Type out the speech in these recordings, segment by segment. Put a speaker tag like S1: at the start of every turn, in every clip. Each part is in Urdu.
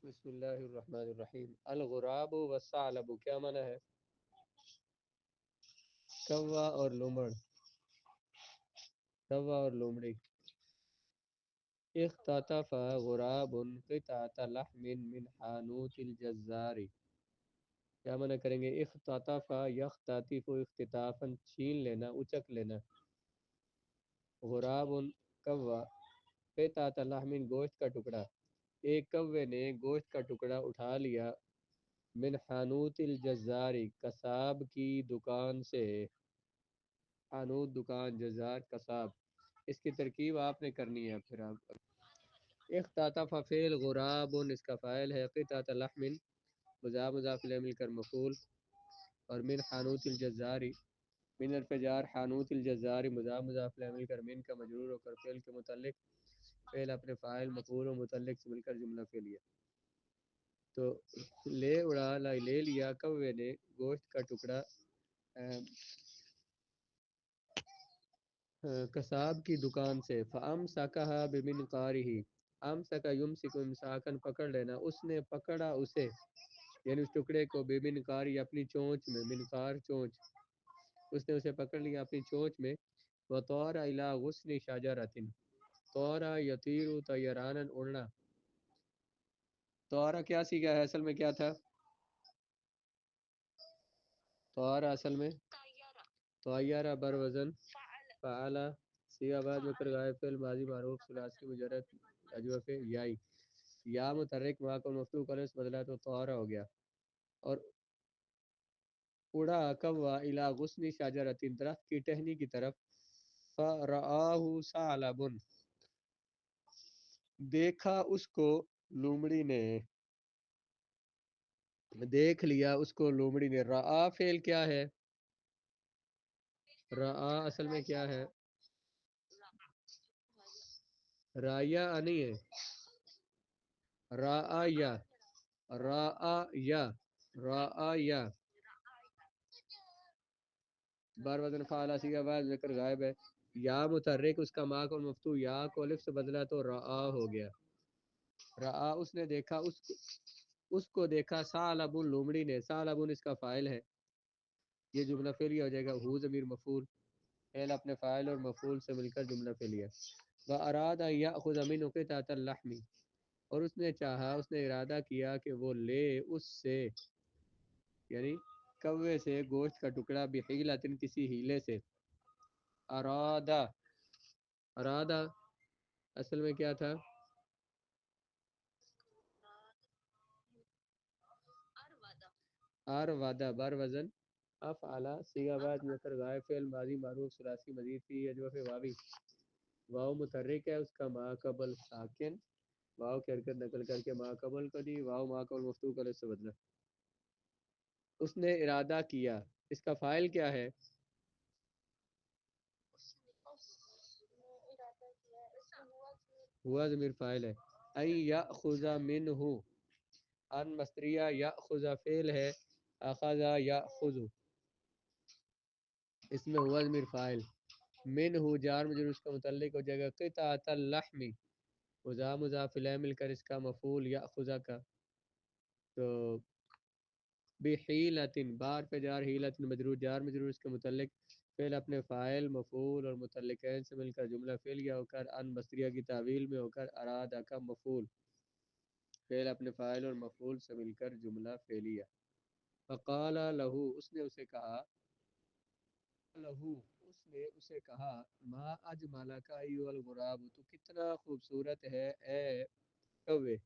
S1: بسم اللہ الرحمن الرحیم. الغراب والثعلب کیا معنی ہے؟ کوا اور لومڑ. کوا اور لومڑی. اختطف غراب قطعة لحم من حانوت الجزار. کیا معنی کریں گے؟ اختطف یختطف اختطافا چھین لینا، اچک لینا. غراب کوا، قطعة لحم گوشت کا ٹکڑا. ایک کوے نے گوشت کا ٹکڑا اٹھا لیا، من حانوت الجزاری قصاب کی دکان سے. حانوت دکان، جزار قصاب. اس کی ترکیب آپ نے کرنی ہے. پھر آپ اختطف فعل، غراب اس کا فاعل ہے، قطعۃ لحم مضاف مضاف الیہ مل کر مفعول، اور من حانوت الجزاری من الفجار حانوت الجزاری مضاف مضاف الیہ مل کر من کا مجرور ہو کر فعل کے متعلق، فعل اپنے فاعل مفعول و متعلق سے مل کر جملہ فعلیہ. تو لے اڑا لے لیا کوے نے گوشت کا ٹکڑا قصاب کی دکان سے. فَأَمْسَكَهَا بِمِنْقَارِهِ. امسک یمسک امساکن پکڑ لینا، اس نے پکڑا اسے یعنی اس ٹکڑے کو، بمنقاری اپنی چونچ میں. منقار چونچ. اس نے اسے پکڑ لیا اپنی چونچ میں. وَطَارَ إِلَى غُصْنِ شَجَرَةٍ. طَارَ یطیر طیرانا اڑنا. طَارَ کیا سیکھا ہے؟ اصل میں کیا تھا؟ طَارَ اصل میں طیارہ بر وزن فعل. سیغہ بعد میں کر غائب فعل ماضی معروف ثلاثی مجرد اجوف یائی. یا متحرک ما کو مفتوح کر اس بدلا تو طار ہو گیا. اور اڑا کوا الی غصن شجرۃ درخت کی ٹہنی کی طرف. فرآہ ثعلب. دیکھا اس کو لومڑی نے. دیکھ لیا اس کو لومڑی نے. رآ فعل کیا ہے؟ رآ اصل میں کیا ہے؟ رایا نہیں ہے، رایا. رایا رایا بار وزن فعلا سیگا بعد ذکر غائب ہے. یا متحرک اس کا ما کو مفتوح یا کو الف سے بدلا تو رآ ہو گیا. رآ اس نے دیکھا، اس کو دیکھا. ثعلب لومڑی نے. ثعلب اس کا فاعل ہے، یہ جملہ فعلیہ ہو جائے گا. ہو ضمیر مفعول، فعل اپنے فاعل اور مفعول سے مل کر جملہ فعلیہ. واراد ان یاخذ منه قطعة اللحم. اور اس نے چاہا، اس نے ارادہ کیا کہ وہ لے اس سے یعنی کوے سے گوشت کا ٹکڑا. بحیلۃ کسی ہیلے سے. ارادہ ارادہ اصل میں کیا تھا؟ اروادہ بر وزن افعل. صیغہ بعد مذکر غائب فعل ماضی معروف ثلاثی مزید فی اجوف واوی. واو متحرک ہے، اس کا ما قبل ساکن. واو کی حرکت نقل کر کے ما قبل کو دی. واو ما قبل مفتوح کر اس سے بدلا. اس نے ارادہ کیا، اس کا فاعل کیا ہے؟ ہوا ضمیر فاعل ہے. ان یاخذ منہ. ان مصدریہ. یاخذ فعل ہے، اخذ یاخذ اس میں ہوا ضمیر فاعل. منہ جار مجرور اس کا متعلق ہو جائے گا. قطعۃ اللحم مضاف مضاف الیہ مل کر اس کا مفعول یاخذ کا. تو بحیلۃ بار پہ جار، حیلۃ مجرور جار مجرور اس کے متعلق، فعل اپنے فاعل مفعول اور متعلقین سے مل کر جملہ فعلیہ ہو کر ان بصریہ کی تعویل میں ہو کر ارادہ کا مفعول، فعل اپنے فاعل اور مفعول سے مل کر جملہ فعلیہ. فقال لہو اس نے اسے کہا. لہو اس نے اسے کہا. ما اجملک ایھا الغراب تو کتنا خوبصورت ہے اے کوے.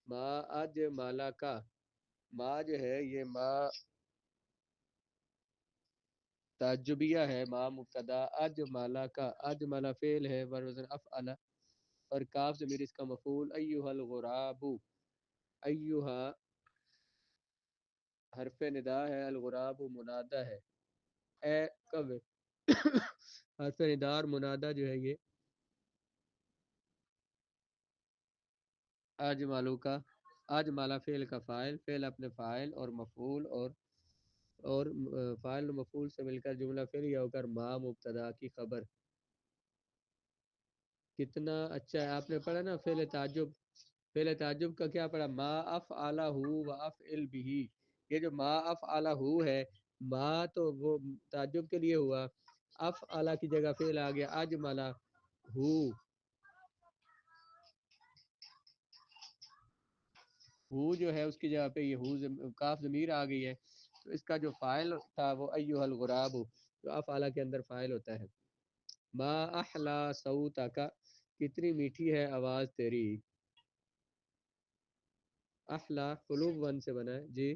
S1: ما اجملک، ما جو ہے یہ ما تعجبیہ ہے. ما مبتدا. اجملا کا اجملا فعل ہے وزن افعل، اور کاف ضمیر اس کا مفعول. ایھا الغراب، ایھا حرف ندا ہے، الغراب منادہ ہے. اے کوے حرف ندا اور منادہ جو ہے یہ اجمالو کا. اجمالا فعل کا فاعل، فعل اپنے فاعل اور مفعول اور فاعل و مفعول سے مل کر جملہ فعلیہ ہو کر ما مبتدا کی خبر. کتنا اچھا ہے. آپ نے پڑھا نا فعل تعجب، فعل تعجب کا کیا پڑا؟ ما افعلہ و افعل بھی. یہ جو ما افعلہ ہے، ما تو وہ تعجب کے لیے ہوا، افعلہ کی جگہ فعل آ گیا اجملہ ہو. ہو جو ہے اس کی جگہ پہ یہ ہو کاف ضمیر آ گئی ہے، تو اس کا جو فاعل تھا وہ ایھا الغراب، جو افعلہ کے اندر فاعل ہوتا ہے. ما احلا صوتک، کتنی میٹھی ہے آواز تیری. احلا قلوب ون سے بنا ہے جی.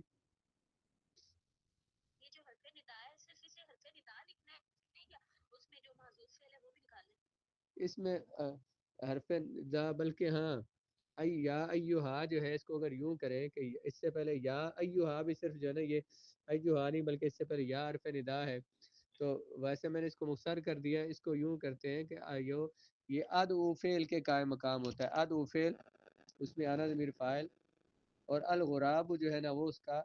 S1: اس میں حرف ندا بلکہ ہاں یا ایہا جو ہے اس کو اگر یوں کریں کہ اس سے پہلے یا ایہا بھی صرف جو ہے نا یہ ایہا نہیں بلکہ اس سے پہلے یا حرف ندا ہے، تو ویسے میں نے اس کو مختصر کر دیا. اس کو یوں کرتے ہیں کہ ایو یہ ادعو فعل کے قائم مقام ہوتا ہے. ادعو فعل، اس میں آنا ضمیر فاعل، اور الغراب جو ہے نا وہ اس کا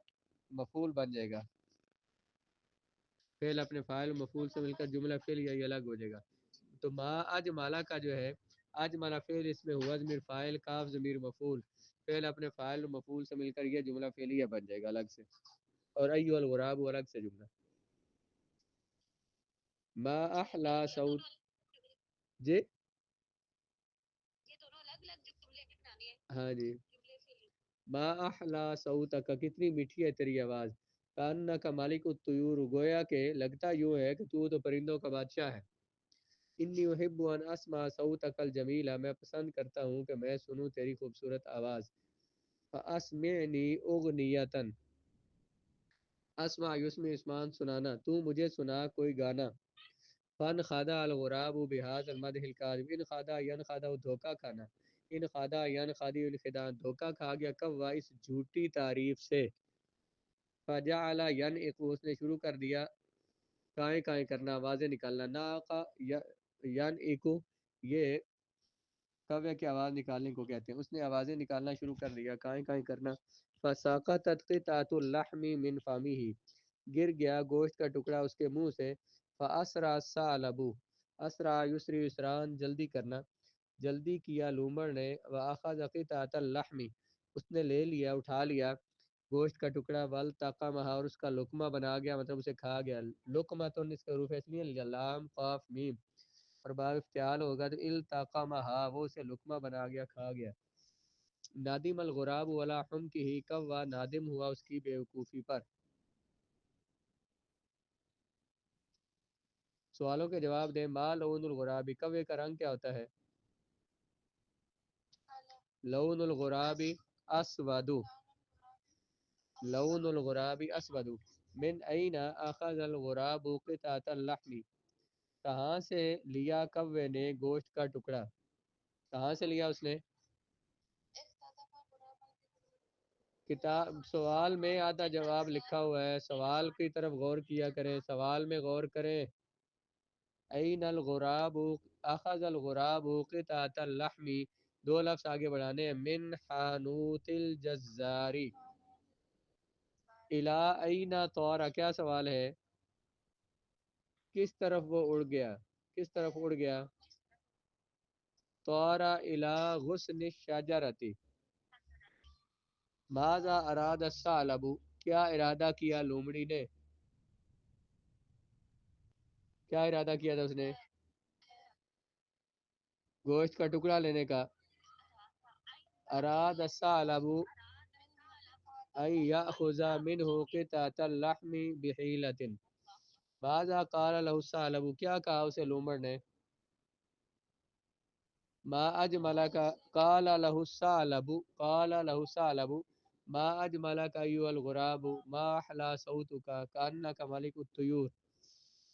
S1: مفعول بن جائے گا. فعل اپنے فاعل و مفعول سے مل کر جملہ فعل یا الگ ہو جائے گا. تو ما اجمالا کا جو ہے اجمالا فعل اس میں ہوا ضمیر فاعل، کاف ضمیر مفعول، فعل اپنے فاعل و مفعول سے مل کر یہ جملہ فعلیہ بن جائے گا الگ سے، اور ایو الغراب الگ سے جملہ. ما احلا صوت جی ہاں جی. ما احلا صوتک، کتنی میٹھی ہے تیری آواز. کانک مالک الطیور، گویا کہ لگتا یوں ہے کہ تو پرندوں کا بادشاہ ہے. انی احب ان اسمع صوتک الجمیل، میں پسند کرتا ہوں کہ میں سنوں تیری خوبصورت آواز. فاسمعنی اغنیۃ، اسمع یسمع اسمان سنانا، تو مجھے سنا کوئی گانا. فن خادہ الغراب بہذا المدح الکاذب، ان خادہ ین خادہ دھوکا کھانا، ان خادہ ین خادی الخداع، دھوکا کھا گیا کب وا اس جھوٹی تعریف سے. فجعل ینعق، اس نے شروع کر دیا کائیں کائیں کرنا، آوازیں نکالنا. ناقا ینعق، یہ کوے کی آواز نکالنے کو کہتے ہیں. اس نے آوازیں نکالنا شروع کر دیا، کائیں کائیں کرنا. فساقطت قطعۃ اللحم من فمہ، گر گیا گوشت کا ٹکڑا اس کے منہ سے. فاسرع الثعلب، اسرع یسری یسران، جلدی کرنا، جلدی کیا لومڑ نے. واخذ قطعۃ اللحم، اس نے لے لیا اٹھا لیا گوشت کا ٹکڑا. والتقمھا، اور اس کا لقمہ بنا گیا، مطلب اسے کھا گیا. لقمہ تو اس کا حروف اصلیہ لام قاف میم، اور باب افتعال ہوگا تو التقمھا، وہ اسے لقمہ بنا گیا، کھا گیا. نادم الغراب ولا حمقہ، کوا نادم ہوا اس کی بے وقوفی پر. سوالوں کے جواب دیں. ما لون الغراب، کوے کا رنگ کیا ہوتا ہے؟ لون الغراب اسود، لون الغراب اسود. من این اخذ الغراب قطعۃ اللحم، کہاں سے لیا کوے نے گوشت کا ٹکڑا. کہاں سے لیا اس نے؟ کتاب سوال میں آدھا جواب لکھا ہوا ہے، سوال کی طرف غور کیا کریں، سوال میں غور کریں. این الغراب اخذ الغراب قطعۃ اللحم، دو لفظ آگے بڑھانے ہیں. من حانوت الجزاری الی این طار، کیا سوال ہے؟ کس طرف وہ اڑ گیا، کس طرف اڑ گیا؟ طار الی غصن الشجرۃ. ماذا اراد الثعلب، کیا ارادہ کیا لومڑی نے، کیا ارادہ کیا تھا اس نے؟ گوشت کا ٹکڑا لینے کا. اراد الثعلب ان یاخذ منہ قطعۃ اللحم بحیلۃ. ماذا قال له الثعلب، کیا کہا اسے لومڑ نے؟ ما اجملک، قال له الثعلب، قال له الثعلب ما اجملک ایها الغراب، ما احلى صوتک، کانک ملک الطیور.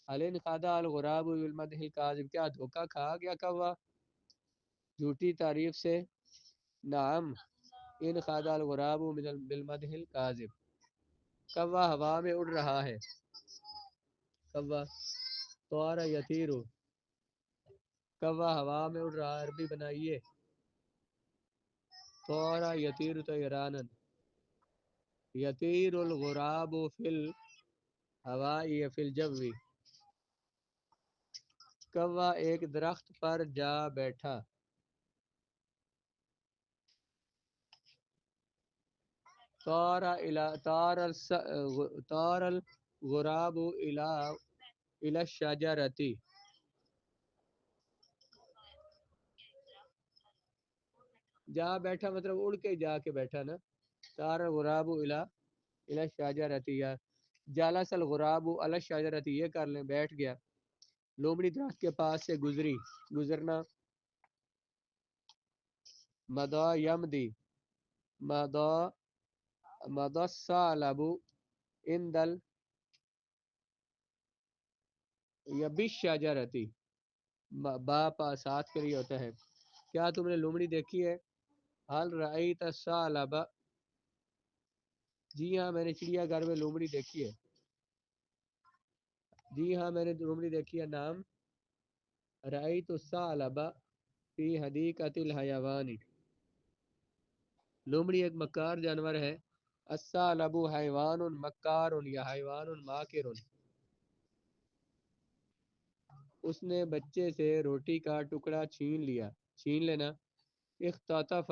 S1: هل انخدع الغراب بالمدح الکاذب، کیا دھوکا کھا گیا کوا جھوٹی تعریف سے؟ نعم انخدع الغراب بالمدح الکاذب. کوا ہوا میں اڑ رہا ہے، کوا طار یطیر، کوا ہوا میں اڑ رہا ہے. عربی بنائیے. طار یطیر طیرانا، یطیر الغراب فی الہواء فی الجو. کوا ایک درخت پر جا بیٹھا. طار الغراب الى الشجرة. جا بیٹھا مطلب اڑ کے جا کے بیٹھا نا. طار الغراب الى الشجرة یا جالس الغراب علی الشجرة یہ کر لیں بیٹھ گیا. لومڑی درخت کے پاس سے گزری گزرنا. مدا یمدی مدا مدا الثعلب اندل یا بالشجرة. با پا ساتھ کے لیے ہوتا ہے. کیا تم نے لومڑی دیکھی ہے؟ حل رأیت الثعلب. جی ہاں میں نے چڑیا گھر میں لومڑی دیکھی ہے. جی ہاں میں نے لومڑی دیکھی ہے. نام رأیت الثعلب فی حدیقۃ الحیوان. لومڑی ایک مکار جانور ہے. الثعلب حیوان مکار یا حیوان ماکر. اس نے بچے سے روٹی کا ٹکڑا چھین لیا. چھین لینا. اختطف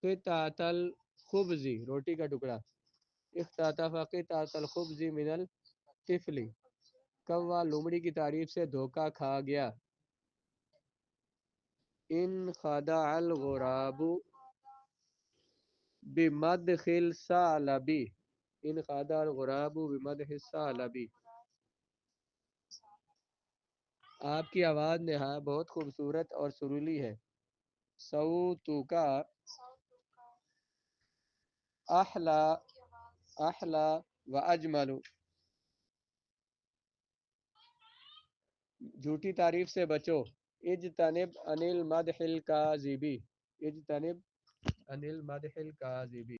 S1: قطعۃ الخبز روٹی کا ٹکڑا. اختطف قطعۃ الخبز من الطفل. کوا لومڑی کی تعریف سے دھوکا کھا گیا. ان خدع الغراب بمدح الثعلب. ان خدع الغراب بمدح الثعلب. آپ کی آواز نہا بہت خوبصورت اور سریلی ہے. صوتک احلا احلا و اجمل. جھوٹی تعریف سے بچو. اجتنب عن المدح الکاذب. اجتنب عن المدح الکاذب.